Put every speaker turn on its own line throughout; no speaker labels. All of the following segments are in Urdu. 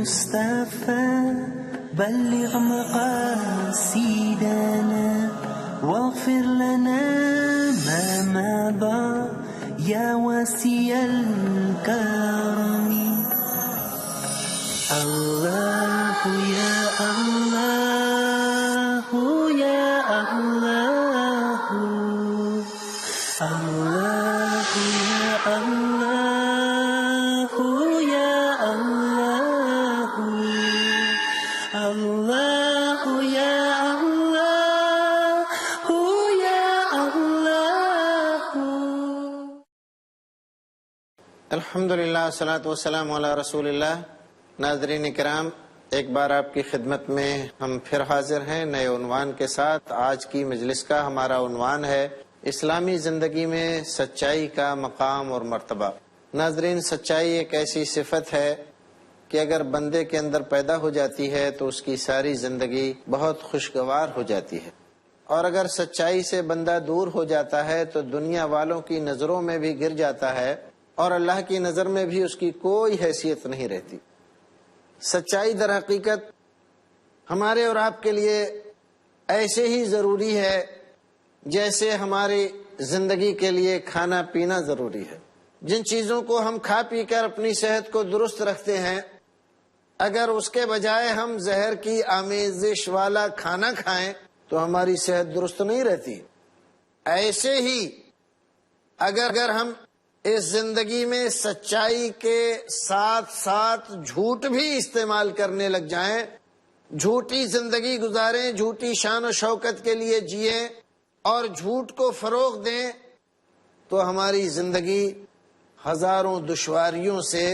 المصطفى بلغ مقاصدنا واغفر لنا ما مضى يا واسع الكرم. الله يا الله يا الله الله يا الله يا الله الله يا الله يا الله.
الحمدللہ والصلاۃ والسلام علی رسول اللہ. ناظرین کرام، ایک بار آپ کی خدمت میں ہم پھر حاضر ہیں نئے عنوان کے ساتھ. آج کی مجلس کا ہمارا عنوان ہے اسلامی زندگی میں سچائی کا مقام اور مرتبہ. ناظرین، سچائی ایک ایسی صفت ہے کہ اگر بندے کے اندر پیدا ہو جاتی ہے تو اس کی ساری زندگی بہت خوشگوار ہو جاتی ہے، اور اگر سچائی سے بندہ دور ہو جاتا ہے تو دنیا والوں کی نظروں میں بھی گر جاتا ہے اور اللہ کی نظر میں بھی اس کی کوئی حیثیت نہیں رہتی. سچائی در حقیقت ہمارے اور آپ کے لیے ایسے ہی ضروری ہے جیسے ہماری زندگی کے لیے کھانا پینا ضروری ہے. جن چیزوں کو ہم کھا پی کر اپنی صحت کو درست رکھتے ہیں، اگر اس کے بجائے ہم زہر کی آمیزش والا کھانا کھائیں تو ہماری صحت درست نہیں رہتی. ایسے ہی اگر ہم اس زندگی میں سچائی کے ساتھ ساتھ جھوٹ بھی استعمال کرنے لگ جائیں، جھوٹی زندگی گزاریں، جھوٹی شان و شوکت کے لیے جئیں اور جھوٹ کو فروغ دیں، تو ہماری زندگی ہزاروں دشواریوں سے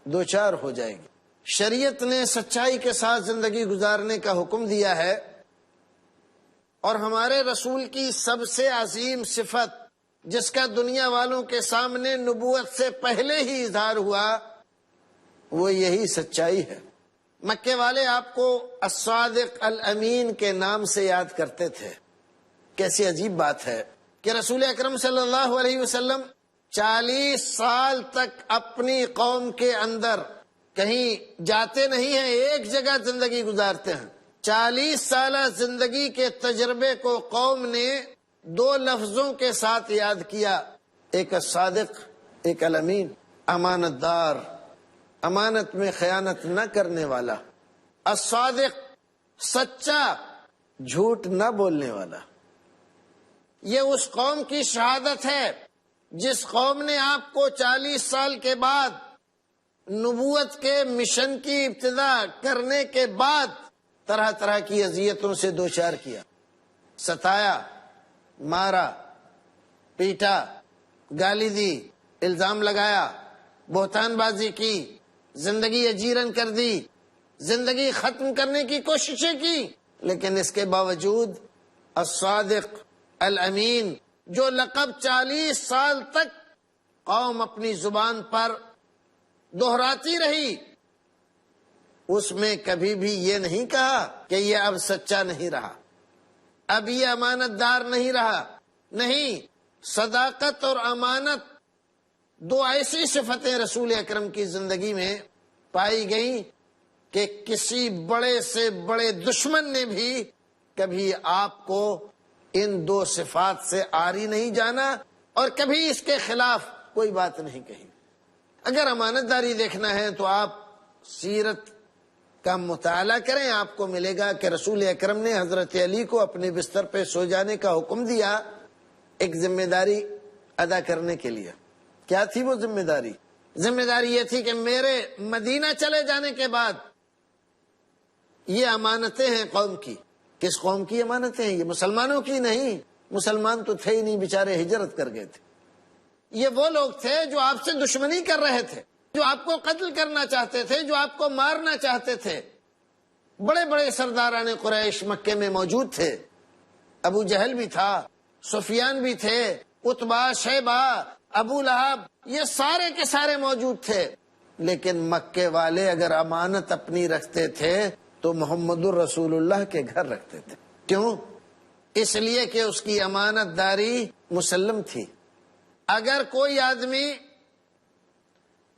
دوچار ہو جائے گی. شریعت نے سچائی کے ساتھ زندگی گزارنے کا حکم دیا ہے، اور ہمارے رسول کی سب سے عظیم صفت جس کا دنیا والوں کے سامنے نبوت سے پہلے ہی اظہار ہوا وہ یہی سچائی ہے. مکے والے آپ کو الصادق الامین کے نام سے یاد کرتے تھے. کیسی عجیب بات ہے کہ رسول اکرم صلی اللہ علیہ وسلم 40 سال تک اپنی قوم کے اندر کہیں جاتے نہیں ہیں، ایک جگہ زندگی گزارتے ہیں. 40 سالہ زندگی کے تجربے کو قوم نے 2 لفظوں کے ساتھ یاد کیا، ایک الصادق، ایک الامین. امانت دار، امانت میں خیانت نہ کرنے والا. الصادق، سچا، جھوٹ نہ بولنے والا. یہ اس قوم کی شہادت ہے جس قوم نے آپ کو 40 سال کے بعد نبوت کے مشن کی ابتدا کرنے کے بعد طرح طرح کی اذیتوں سے دوچار کیا، ستایا، مارا، پیٹا، گالی دی، الزام لگایا، بہتان بازی کی، زندگی اجیرن کر دی، زندگی ختم کرنے کی کوششیں کی. لیکن اس کے باوجود الصادق الامین جو لقب 40 سال تک قوم اپنی زبان پر دہراتی رہی، اس میں کبھی بھی یہ نہیں کہا کہ یہ اب سچا نہیں رہا، اب یہ امانت دار نہیں رہا. نہیں، صداقت اور امانت 2 ایسی صفتیں رسول اکرم کی زندگی میں پائی گئیں کہ کسی بڑے سے بڑے دشمن نے بھی کبھی آپ کو ان 2 صفات سے آری نہیں جانا اور کبھی اس کے خلاف کوئی بات نہیں کہی. اگر امانت داری دیکھنا ہے تو آپ سیرت کا مطالعہ کریں، آپ کو ملے گا کہ رسول اکرم نے حضرت علی کو اپنے بستر پہ سو جانے کا حکم دیا ایک ذمہ داری ادا کرنے کے لیے. کیا تھی وہ ذمہ داری؟ ذمہ داری یہ تھی کہ میرے مدینہ چلے جانے کے بعد یہ امانتیں ہیں قوم کی. کس قوم کی امانتیں ہیں؟ یہ مسلمانوں کی نہیں، مسلمان تو تھے ہی نہیں، بیچارے ہجرت کر گئے تھے. یہ وہ لوگ تھے جو آپ سے دشمنی کر رہے تھے، جو آپ کو قتل کرنا چاہتے تھے، جو آپ کو مارنا چاہتے تھے. بڑے بڑے سرداران قریش مکے میں موجود تھے. ابو جہل بھی تھا، سفیان بھی تھے، عتبہ، شیبہ، ابو لہب، یہ سارے کے سارے موجود تھے. لیکن مکے والے اگر امانت اپنی رکھتے تھے تو محمد الرسول اللہ کے گھر رکھتے تھے. کیوں؟ اس لیے کہ اس کی امانت داری مسلم تھی. اگر کوئی آدمی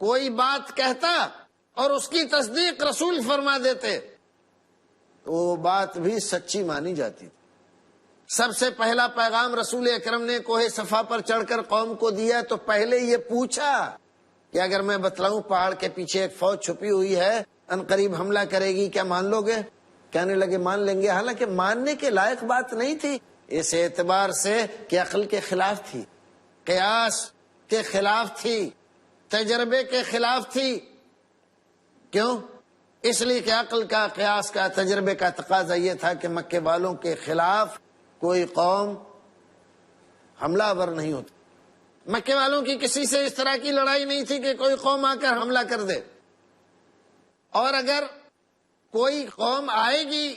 کوئی بات کہتا اور اس کی تصدیق رسول فرما دیتے تو وہ بات بھی سچی مانی جاتی تھی۔ سب سے پہلا پیغام رسول اکرم نے کوہ صفا پر چڑھ کر قوم کو دیا تو پہلے یہ پوچھا کہ اگر میں بتلاؤں پہاڑ کے پیچھے ایک فوج چھپی ہوئی ہے، ان قریب حملہ کرے گی، کیا مان لو گے؟ کہنے لگے مان لیں گے، حالانکہ ماننے کے لائق بات نہیں تھی اس اعتبار سے کہ عقل کے خلاف تھی، قیاس کے خلاف تھی، تجربے کے خلاف تھی۔ کیوں؟ اس لیے کہ عقل کا، قیاس کا، تجربے کا تقاضا یہ تھا کہ مکے والوں کے خلاف کوئی قوم حملہ آور نہیں ہوتی۔ مکے والوں کی کسی سے اس طرح کی لڑائی نہیں تھی کہ کوئی قوم آ کر حملہ کر دے، اور اگر کوئی قوم آئے گی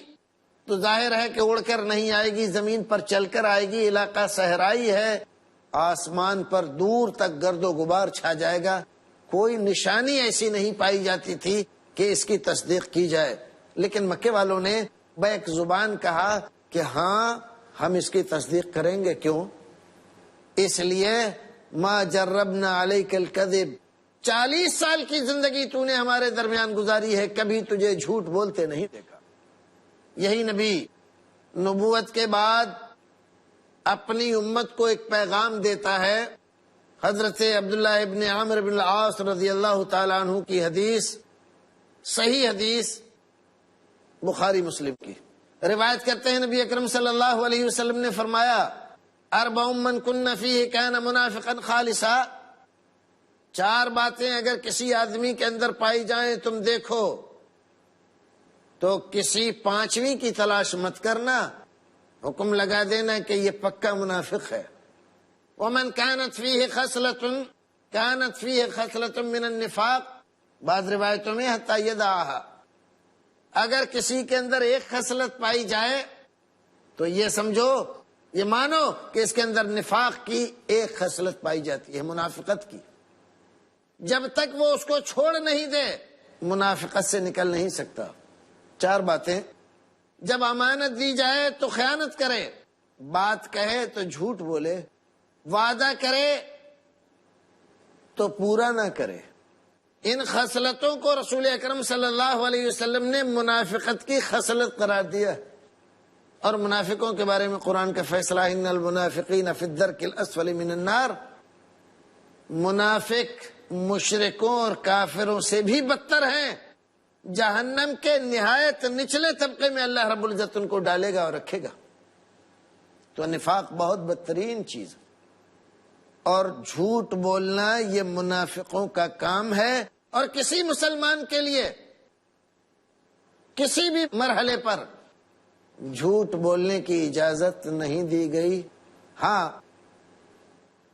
تو ظاہر ہے کہ اڑ کر نہیں آئے گی، زمین پر چل کر آئے گی، علاقہ صحرائی ہے، آسمان پر دور تک گرد و غبار چھا جائے گا، کوئی نشانی ایسی نہیں پائی جاتی تھی کہ اس کی تصدیق کی جائے۔ لیکن مکے والوں نے بیک زبان کہا کہ ہاں ہم اس کی تصدیق کریں گے۔ کیوں؟ اس لیے ما جربنا علیک الکذب، 40 سال کی زندگی تو نے ہمارے درمیان گزاری ہے، کبھی تجھے جھوٹ بولتے نہیں دیکھا۔ یہی نبی نبوت کے بعد اپنی امت کو ایک پیغام دیتا ہے۔ حضرت عبداللہ ابن عامر بن العاص رضی اللہ تعالیٰ عنہ کی حدیث، صحیح حدیث بخاری مسلم کی، روایت کرتے ہیں نبی اکرم صلی اللہ علیہ وسلم نے فرمایا اربع من کن فیہ کان منافقا خالصا، 4 باتیں اگر کسی آدمی کے اندر پائی جائیں تم دیکھو تو کسی 5ویں کی تلاش مت کرنا، حکم لگا دینا کہ یہ پکا منافق ہے۔ ومن كانت فيه خصلة كانت فيه خصلة من النفاق، بعض روایتوں میں حتی یدعها، اگر کسی کے اندر ایک خصلت پائی جائے تو یہ سمجھو، یہ مانو کہ اس کے اندر نفاق کی ایک خصلت پائی جاتی ہے، منافقت کی۔ جب تک وہ اس کو چھوڑ نہیں دے منافقت سے نکل نہیں سکتا۔ 4 باتیں، جب امانت دی جائے تو خیانت کرے، بات کہے تو جھوٹ بولے، وعدہ کرے تو پورا نہ کرے۔ ان خصلتوں کو رسول اکرم صلی اللہ علیہ وسلم نے منافقت کی خصلت قرار دیا، اور منافقوں کے بارے میں قرآن کا فیصلہ ان المنافقین فی الدرک الاسفل من النار، منافق مشرکوں اور کافروں سے بھی بدتر ہیں، جہنم کے نہایت نچلے طبقے میں اللہ رب العزت ان کو ڈالے گا اور رکھے گا۔ تو نفاق بہت بدترین چیز، اور جھوٹ بولنا یہ منافقوں کا کام ہے، اور کسی مسلمان کے لیے کسی بھی مرحلے پر جھوٹ بولنے کی اجازت نہیں دی گئی۔ ہاں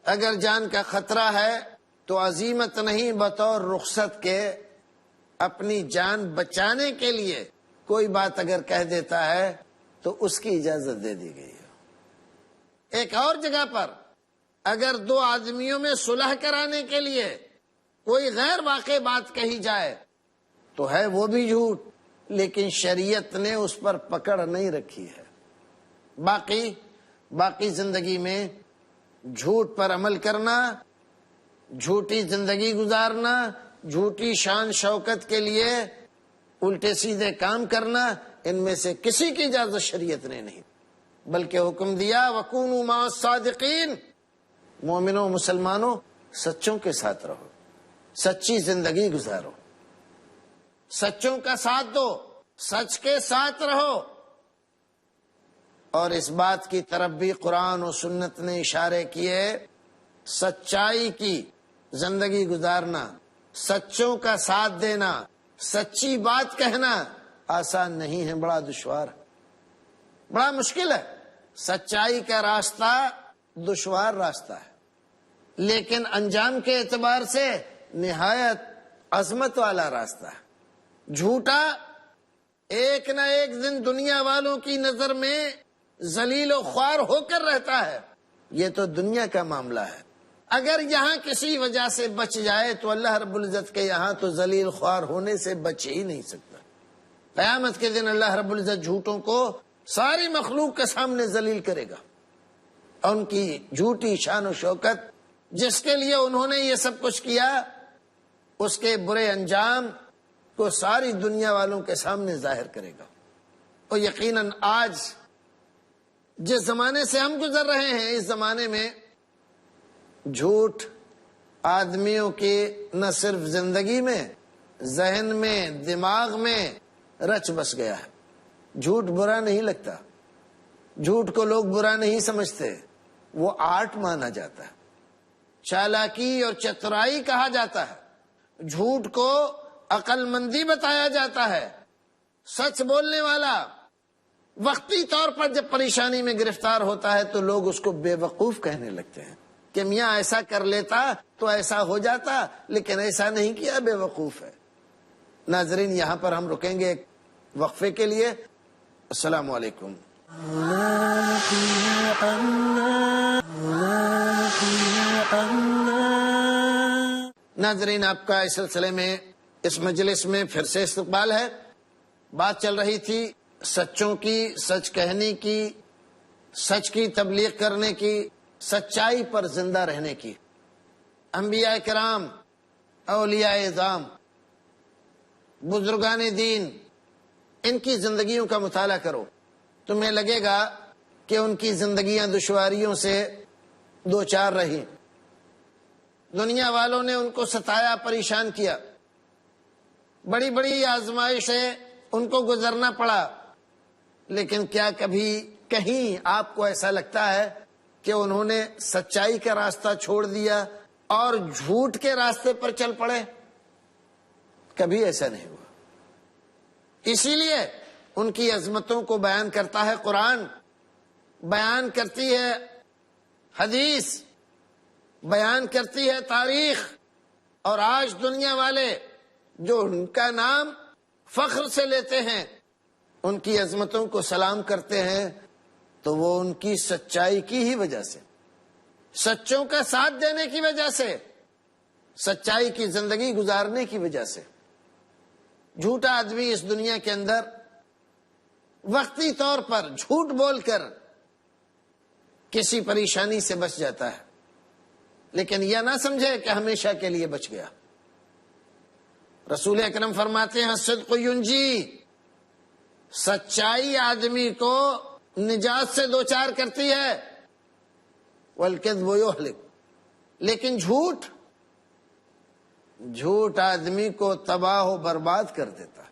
اگر جان کا خطرہ ہے تو عزیمت نہیں، بطور رخصت کے اپنی جان بچانے کے لیے کوئی بات اگر کہہ دیتا ہے تو اس کی اجازت دے دی گئی ہے۔ ایک اور جگہ پر اگر 2 آدمیوں میں صلح کرانے کے لیے کوئی غیر واقع بات کہی جائے تو ہے وہ بھی جھوٹ، لیکن شریعت نے اس پر پکڑ نہیں رکھی ہے۔ باقی زندگی میں جھوٹ پر عمل کرنا، جھوٹی زندگی گزارنا، جھوٹی شان شوکت کے لیے الٹے سیدھے کام کرنا، ان میں سے کسی کی اجازت شریعت نے نہیں، بلکہ حکم دیا وَكُونُوا مَعَ الصَّادِقِينَ، مومنوں مسلمانوں سچوں کے ساتھ رہو، سچی زندگی گزارو، سچوں کا ساتھ دو، سچ کے ساتھ رہو۔ اور اس بات کی طرف بھی قرآن و سنت نے اشارے کیے، سچائی کی زندگی گزارنا، سچوں کا ساتھ دینا، سچی بات کہنا آسان نہیں ہے، بڑا دشوار ہے، بڑا مشکل ہے۔ سچائی کا راستہ دشوار راستہ ہے، لیکن انجام کے اعتبار سے نہایت عظمت والا راستہ ہے۔ جھوٹا ایک نہ ایک دن دنیا والوں کی نظر میں ذلیل و خوار ہو کر رہتا ہے، یہ تو دنیا کا معاملہ ہے۔ اگر یہاں کسی وجہ سے بچ جائے تو اللہ رب العزت کے یہاں تو ذلیل خوار ہونے سے بچ ہی نہیں سکتا۔ قیامت کے دن اللہ رب العزت جھوٹوں کو ساری مخلوق کے سامنے ذلیل کرے گا، ان کی جھوٹی شان و شوکت جس کے لیے انہوں نے یہ سب کچھ کیا، اس کے برے انجام کو ساری دنیا والوں کے سامنے ظاہر کرے گا۔ اور یقیناً آج جس زمانے سے ہم گزر رہے ہیں، اس زمانے میں جھوٹ آدمیوں کی نہ صرف زندگی میں، ذہن میں، دماغ میں رچ بس گیا ہے۔ جھوٹ برا نہیں لگتا، جھوٹ کو لوگ برا نہیں سمجھتے، وہ آرٹ مانا جاتا ہے، چالاکی اور چترائی کہا جاتا ہے، جھوٹ کو عقل مندی بتایا جاتا ہے۔ سچ بولنے والا وقتی طور پر جب پریشانی میں گرفتار ہوتا ہے تو لوگ اس کو بے وقوف کہنے لگتے ہیں کہ میاں ایسا کر لیتا تو ایسا ہو جاتا، لیکن ایسا نہیں کیا، بے وقوف ہے۔ ناظرین، یہاں پر ہم رکیں گے ایک وقفے کے لیے۔ السلام علیکم۔ ناظرین، آپ کا اس سلسلے میں، اس مجلس میں پھر سے استقبال ہے۔ بات چل رہی تھی سچوں کی، سچ کہنے کی، سچ کی تبلیغ کرنے کی، سچائی پر زندہ رہنے کی۔ انبیاء کرام، اولیاء اعظام، بزرگان دین، ان کی زندگیوں کا مطالعہ کرو، تمہیں لگے گا کہ ان کی زندگیاں دشواریوں سے دوچار رہی، دنیا والوں نے ان کو ستایا، پریشان کیا، بڑی بڑی آزمائشیں ان کو گزرنا پڑا، لیکن کیا کبھی کہیں آپ کو ایسا لگتا ہے کہ انہوں نے سچائی کا راستہ چھوڑ دیا اور جھوٹ کے راستے پر چل پڑے؟ کبھی ایسا نہیں ہوا۔ اسی لیے ان کی عظمتوں کو بیان کرتا ہے قرآن، بیان کرتی ہے حدیث، بیان کرتی ہے تاریخ، اور آج دنیا والے جو ان کا نام فخر سے لیتے ہیں، ان کی عظمتوں کو سلام کرتے ہیں، تو وہ ان کی سچائی کی ہی وجہ سے، سچوں کا ساتھ دینے کی وجہ سے، سچائی کی زندگی گزارنے کی وجہ سے۔ جھوٹا آدمی اس دنیا کے اندر وقتی طور پر جھوٹ بول کر کسی پریشانی سے بچ جاتا ہے، لیکن یہ نہ سمجھے کہ ہمیشہ کے لیے بچ گیا۔ رسول اکرم فرماتے ہیں الصدق ینجی، سچائی آدمی کو نجات سے دوچار کرتی ہے، والکذب یہلک، لیکن جھوٹ آدمی کو تباہ و برباد کر دیتا،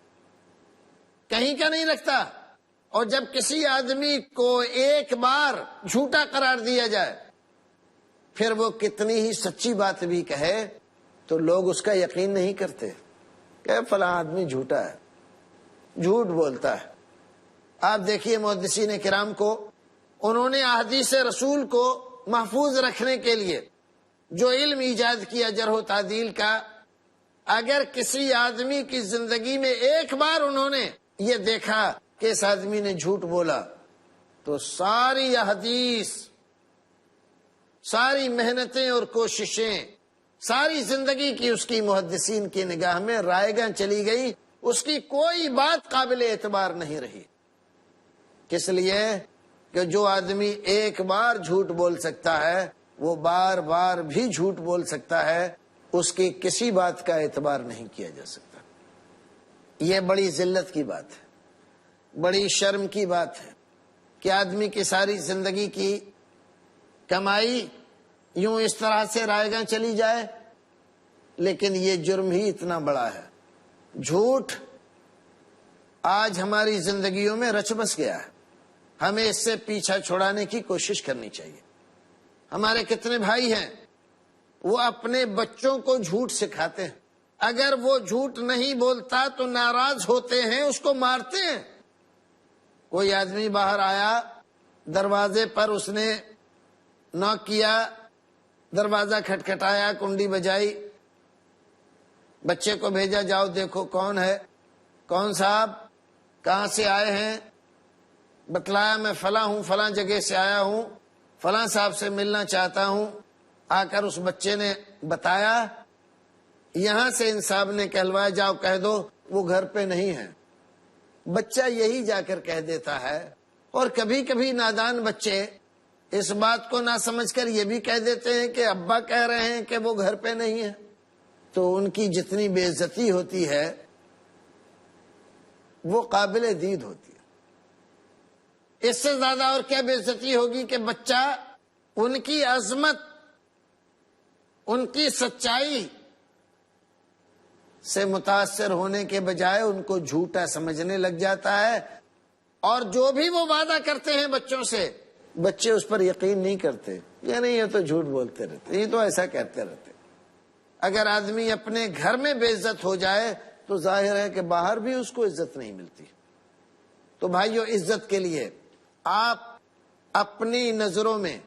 کہیں کا نہیں رکھتا۔ اور جب کسی آدمی کو ایک بار جھوٹا قرار دیا جائے، پھر وہ کتنی ہی سچی بات بھی کہے تو لوگ اس کا یقین نہیں کرتے کہ فلاں آدمی جھوٹا ہے، جھوٹ بولتا ہے۔ آپ دیکھیے محدثین کرام کو، انہوں نے احادیث رسول کو محفوظ رکھنے کے لیے جو علم ایجاد کیا جرح و تعدیل کا، اگر کسی آدمی کی زندگی میں ایک بار انہوں نے یہ دیکھا کہ اس آدمی نے جھوٹ بولا، تو ساری حدیث، ساری محنتیں اور کوششیں، ساری زندگی کی اس کی محدثین کی نگاہ میں رائے گاں چلی گئی، اس کی کوئی بات قابل اعتبار نہیں رہی۔ کس لیے کہ جو آدمی ایک بار جھوٹ بول سکتا ہے وہ بار بار بھی جھوٹ بول سکتا ہے، اس کی کسی بات کا اعتبار نہیں کیا جا سکتا۔ یہ بڑی ذلت کی بات ہے، بڑی شرم کی بات ہے کہ آدمی کی ساری زندگی کی کمائی یوں اس طرح سے رائے گاں چلی جائے، لیکن یہ جرم ہی اتنا بڑا ہے۔ جھوٹ آج ہماری زندگیوں میں رچ بس گیا ہے، ہمیں اس سے پیچھا چھڑانے کی کوشش کرنی چاہیے۔ ہمارے کتنے بھائی ہیں وہ اپنے بچوں کو جھوٹ سکھاتے ہیں، اگر وہ جھوٹ نہیں بولتا تو ناراض ہوتے ہیں، اس کو مارتے ہیں۔ کوئی آدمی باہر آیا، دروازے پر اس نے ناک کیا، دروازہ کھٹکھٹایا، کنڈی بجائی، بچے کو بھیجا، جاؤ دیکھو کون ہے۔ کون صاحب؟ کہاں سے آئے ہیں؟ بتلایا میں فلاں ہوں، فلاں جگہ سے آیا ہوں، فلاں صاحب سے ملنا چاہتا ہوں۔ آ کر اس بچے نے بتایا، یہاں سے ان صاحب نے کہلوایا، جاؤ کہہ دو وہ گھر پہ نہیں ہے۔ بچہ یہی جا کر کہہ دیتا ہے، اور کبھی کبھی نادان بچے اس بات کو نہ سمجھ کر یہ بھی کہہ دیتے ہیں کہ ابا کہہ رہے ہیں کہ وہ گھر پہ نہیں ہے۔ تو ان کی جتنی بے عزتی ہوتی ہے وہ قابل دید ہوتی ہے۔ اس سے زیادہ اور کیا بے عزتی ہوگی کہ بچہ ان کی عظمت، ان کی سچائی سے متاثر ہونے کے بجائے ان کو جھوٹا سمجھنے لگ جاتا ہے، اور جو بھی وہ وعدہ کرتے ہیں بچوں سے، بچے اس پر یقین نہیں کرتے، یعنی یہ تو جھوٹ بولتے رہتے، یہ تو ایسا کہتے رہتے۔ اگر آدمی اپنے گھر میں بے عزت ہو جائے تو ظاہر ہے کہ باہر بھی اس کو عزت نہیں ملتی۔ تو بھائیو، عزت کے لیے آپ اپنی نظروں میں،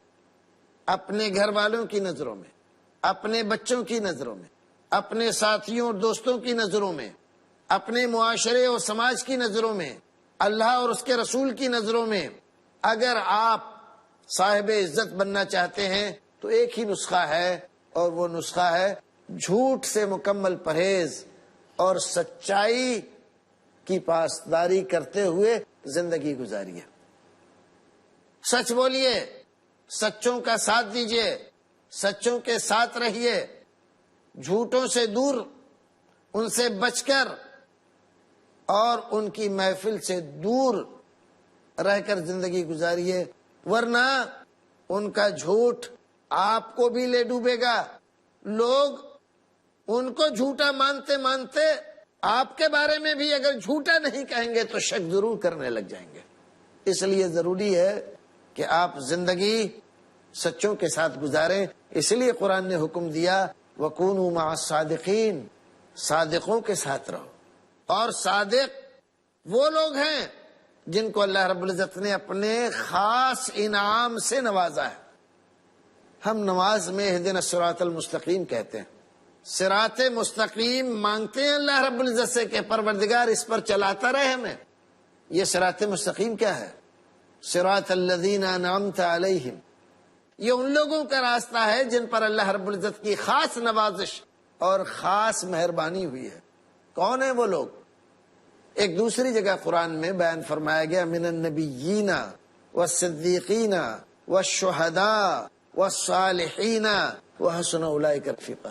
اپنے گھر والوں کی نظروں میں، اپنے بچوں کی نظروں میں، اپنے ساتھیوں اور دوستوں کی نظروں میں، اپنے معاشرے اور سماج کی نظروں میں، اللہ اور اس کے رسول کی نظروں میں، اگر آپ صاحب عزت بننا چاہتے ہیں تو ایک ہی نسخہ ہے، اور وہ نسخہ ہے جھوٹ سے مکمل پرہیز اور سچائی کی پاسداری کرتے ہوئے زندگی گزاریے۔ سچ بولیے، سچوں کا ساتھ دیجیے، سچوں کے ساتھ رہیے، جھوٹوں سے دور، ان سے بچ کر اور ان کی محفل سے دور رہ کر زندگی گزاریے، ورنہ ان کا جھوٹ آپ کو بھی لے ڈوبے گا۔ لوگ ان کو جھوٹا مانتے مانتے آپ کے بارے میں بھی اگر جھوٹا نہیں کہیں گے تو شک ضرور کرنے لگ جائیں گے۔ اس لیے ضروری ہے کہ آپ زندگی سچوں کے ساتھ گزاریں۔ اس لیے قرآن نے حکم دیا وَكُونُوا مَعَ الصَّادِقِينَ، صادقوں کے ساتھ رہو۔ اور صادق وہ لوگ ہیں جن کو اللہ رب العزت نے اپنے خاص انعام سے نوازا ہے۔ ہم نماز میں اہدنا الصراط المستقیم کہتے ہیں، صراط مستقیم مانگتے ہیں اللہ رب العزت سے کہ پروردگار اس پر چلاتا رہے ہمیں۔ یہ صراط مستقیم کیا ہے؟ صراط الذین انعمت علیہم، یہ ان لوگوں کا راستہ ہے جن پر اللہ رب العزت کی خاص نوازش اور خاص مہربانی ہوئی ہے۔ کون ہیں وہ لوگ؟ ایک دوسری جگہ قرآن میں بیان فرمایا گیا من النبیین والصدیقین والشہداء والصالحین وحسن اولئک رفیقا۔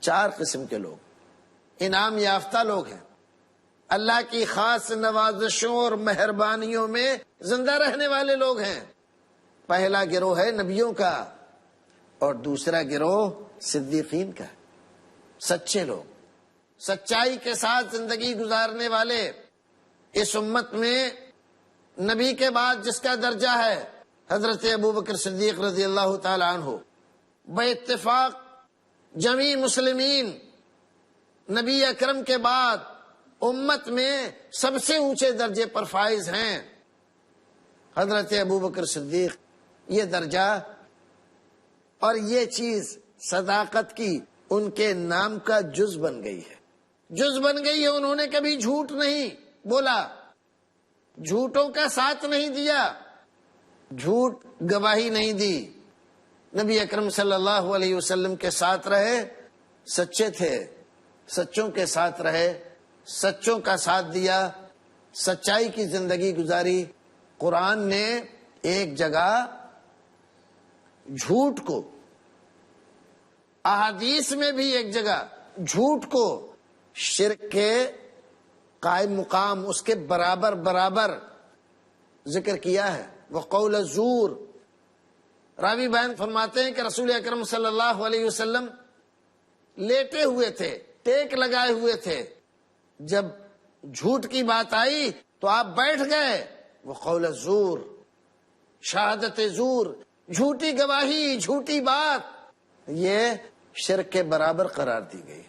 4 قسم کے لوگ انعام یافتہ لوگ ہیں، اللہ کی خاص نوازشوں اور مہربانیوں میں زندہ رہنے والے لوگ ہیں۔ پہلا گروہ ہے نبیوں کا، اور دوسرا گروہ صدیقین کا، سچے لوگ، سچائی کے ساتھ زندگی گزارنے والے۔ اس امت میں نبی کے بعد جس کا درجہ ہے حضرت ابوبکر صدیق رضی اللہ تعالی عنہ، بے اتفاق جمیع مسلمین، نبی اکرم کے بعد امت میں سب سے اونچے درجے پر فائز ہیں حضرت ابوبکر صدیق۔ یہ درجہ اور یہ چیز صداقت کی ان کے نام کا جز بن گئی ہے، جز بن گئی ہے۔ انہوں نے کبھی جھوٹ نہیں بولا، جھوٹوں کا ساتھ نہیں دیا، جھوٹ گواہی نہیں دی، نبی اکرم صلی اللہ علیہ وسلم کے ساتھ رہے، سچے تھے، سچوں کے ساتھ رہے، سچوں کا ساتھ دیا، سچائی کی زندگی گزاری۔ قرآن نے ایک جگہ جھوٹ کو، احادیث میں بھی ایک جگہ جھوٹ کو شرک کے قائم مقام، اس کے برابر ذکر کیا ہے۔ وقول الزور، راوی بیان فرماتے ہیں کہ رسول اکرم صلی اللہ علیہ وسلم لیٹے ہوئے تھے، ٹیک لگائے ہوئے تھے، جب جھوٹ کی بات آئی تو آپ بیٹھ گئے۔ وقول الزور، شہادت زور، جھوٹی گواہی، جھوٹی بات، یہ شرک کے برابر قرار دی گئی۔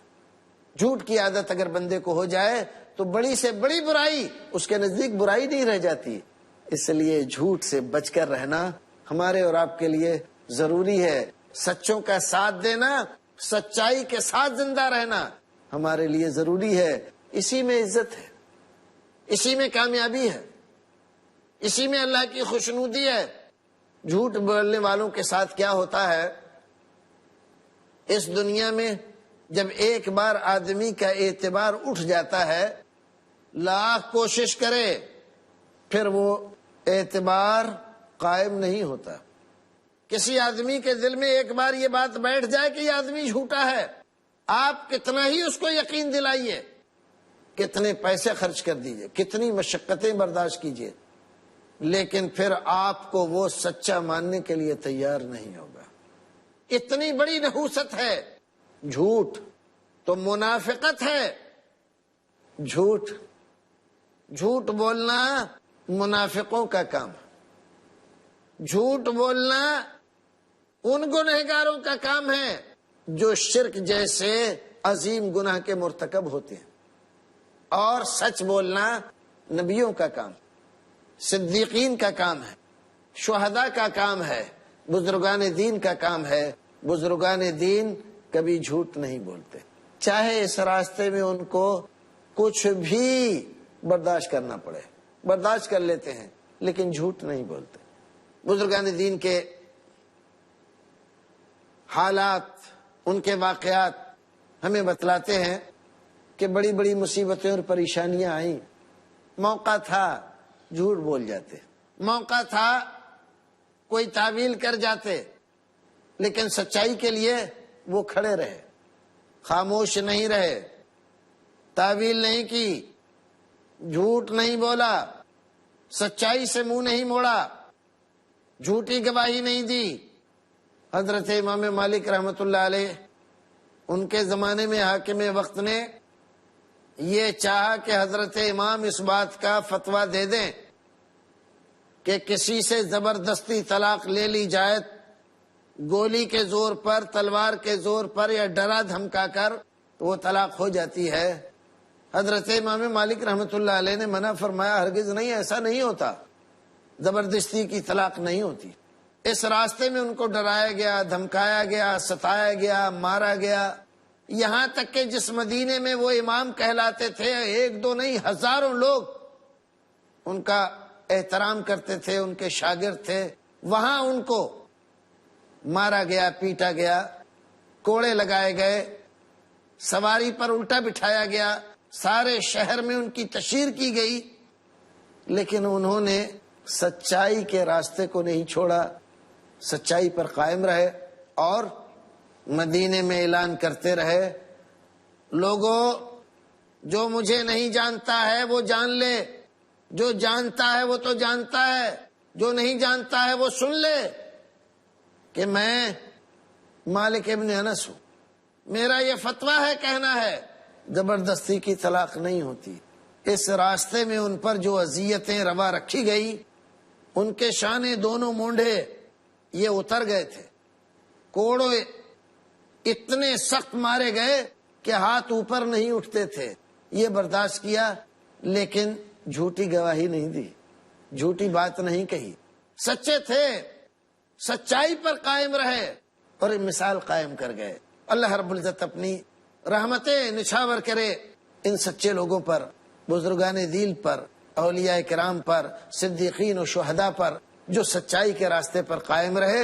جھوٹ کی عادت اگر بندے کو ہو جائے تو بڑی سے بڑی برائی اس کے نزدیک برائی نہیں رہ جاتی۔ اس لیے جھوٹ سے بچ کر رہنا ہمارے اور آپ کے لیے ضروری ہے۔ سچوں کا ساتھ دینا، سچائی کے ساتھ زندہ رہنا ہمارے لیے ضروری ہے۔ اسی میں عزت ہے، اسی میں کامیابی ہے، اسی میں اللہ کی خوشنودی ہے۔ جھوٹ بولنے والوں کے ساتھ کیا ہوتا ہے؟ اس دنیا میں جب ایک بار آدمی کا اعتبار اٹھ جاتا ہے، لاکھ کوشش کرے پھر وہ اعتبار قائم نہیں ہوتا۔ کسی آدمی کے دل میں ایک بار یہ بات بیٹھ جائے کہ یہ آدمی جھوٹا ہے، آپ کتنا ہی اس کو یقین دلائیے کتنے پیسے خرچ کر دیجئے، کتنی مشقتیں برداشت کیجئے، لیکن پھر آپ کو وہ سچا ماننے کے لیے تیار نہیں ہوگا۔ اتنی بڑی نحوست ہے۔ جھوٹ تو منافقت ہے۔ جھوٹ بولنا منافقوں کا کام ہے۔ جھوٹ بولنا ان گنہگاروں کا کام ہے جو شرک جیسے عظیم گناہ کے مرتکب ہوتے ہیں، اور سچ بولنا نبیوں کا کام، صدیقین کا کام ہے، شہداء کا کام ہے، بزرگان دین کا کام ہے۔ بزرگان دین کبھی جھوٹ نہیں بولتے، چاہے اس راستے میں ان کو کچھ بھی برداشت کرنا پڑے، برداشت کر لیتے ہیں، لیکن جھوٹ نہیں بولتے۔ بزرگان دین کے حالات، ان کے واقعات ہمیں بتلاتے ہیں کہ بڑی بڑی مصیبتیں اور پریشانیاں آئیں، موقع تھا جھوٹ بول جاتے، موقع تھا کوئی تعویل کر جاتے، لیکن سچائی کے لیے وہ کھڑے رہے، خاموش نہیں رہے، تعویل نہیں کی، جھوٹ نہیں بولا، سچائی سے منہ نہیں موڑا، جھوٹی گواہی نہیں دی۔ حضرت امام مالک رحمۃ اللہ علیہ، ان کے زمانے میں حاکم وقت نے یہ چاہا کہ حضرت امام اس بات کا فتویٰ دے دیں کہ کسی سے زبردستی طلاق لے لی جائے، گولی کے زور پر، تلوار کے زور پر، یا ڈرا دھمکا کر وہ طلاق ہو جاتی ہے۔ حضرت امام مالک رحمۃ اللہ علیہ نے منع فرمایا، ہرگز نہیں، ایسا نہیں ہوتا، زبردستی کی طلاق نہیں ہوتی۔ اس راستے میں ان کو ڈرایا گیا، دھمکایا گیا، ستایا گیا، مارا گیا، یہاں تک کہ جس مدینے میں وہ امام کہلاتے تھے، ایک دو نہیں، ہزاروں لوگ ان کا احترام کرتے تھے، ان کے شاگرد تھے، وہاں ان کو مارا گیا، پیٹا گیا، کوڑے لگائے گئے، سواری پر الٹا بٹھایا گیا، سارے شہر میں ان کی تشہیر کی گئی، لیکن انہوں نے سچائی کے راستے کو نہیں چھوڑا، سچائی پر قائم رہے، اور مدینے میں اعلان کرتے رہے، لوگوں جو مجھے نہیں جانتا ہے وہ جان لے، جو جانتا ہے وہ تو جانتا ہے، جو نہیں جانتا ہے وہ سن لے کہ میں مالک ابن انس ہوں، میرا یہ فتویٰ ہے، کہنا ہے زبردستی کی طلاق نہیں ہوتی۔ اس راستے میں ان پر جو اذیتیں روا رکھی گئی، ان کے شانے دونوں مونڈے یہ اتر گئے تھے، کوڑے اتنے سخت مارے گئے کہ ہاتھ اوپر نہیں اٹھتے تھے، یہ برداشت کیا، لیکن جھوٹی گواہی نہیں دی، جھوٹی بات نہیں کہی، سچے تھے، سچائی پر قائم رہے اور مثال قائم کر گئے۔ اللہ رب العزت اپنی رحمتیں نچھاور کرے ان سچے لوگوں پر، بزرگان دین پر، اولیاء کرام پر، صدیقین و شہداء پر، جو سچائی کے راستے پر قائم رہے،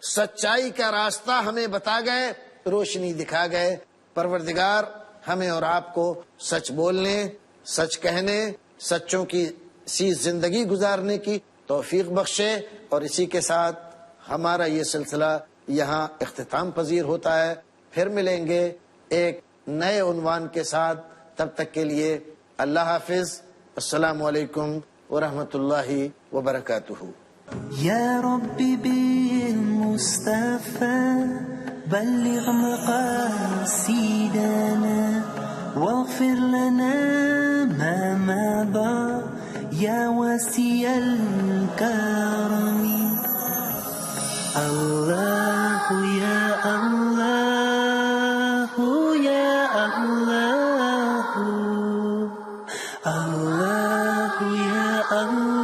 سچائی کا راستہ ہمیں بتا گئے، روشنی دکھا گئے۔ پروردگار ہمیں اور آپ کو سچ بولنے، سچ کہنے، سچوں کی سی زندگی گزارنے کی توفیق بخشے، اور اسی کے ساتھ ہمارا یہ سلسلہ یہاں اختتام پذیر ہوتا ہے۔ پھر ملیں گے ایک نئے عنوان کے ساتھ، تب تک کے لیے اللہ حافظ، السلام علیکم ورحمۃ اللہ وبرکاتہ۔
يا رب بالمصطفى بلغ مقاصدنا واغفر لنا ما مضى يا واسع الكرم الله يا الله يا الله الله يا الله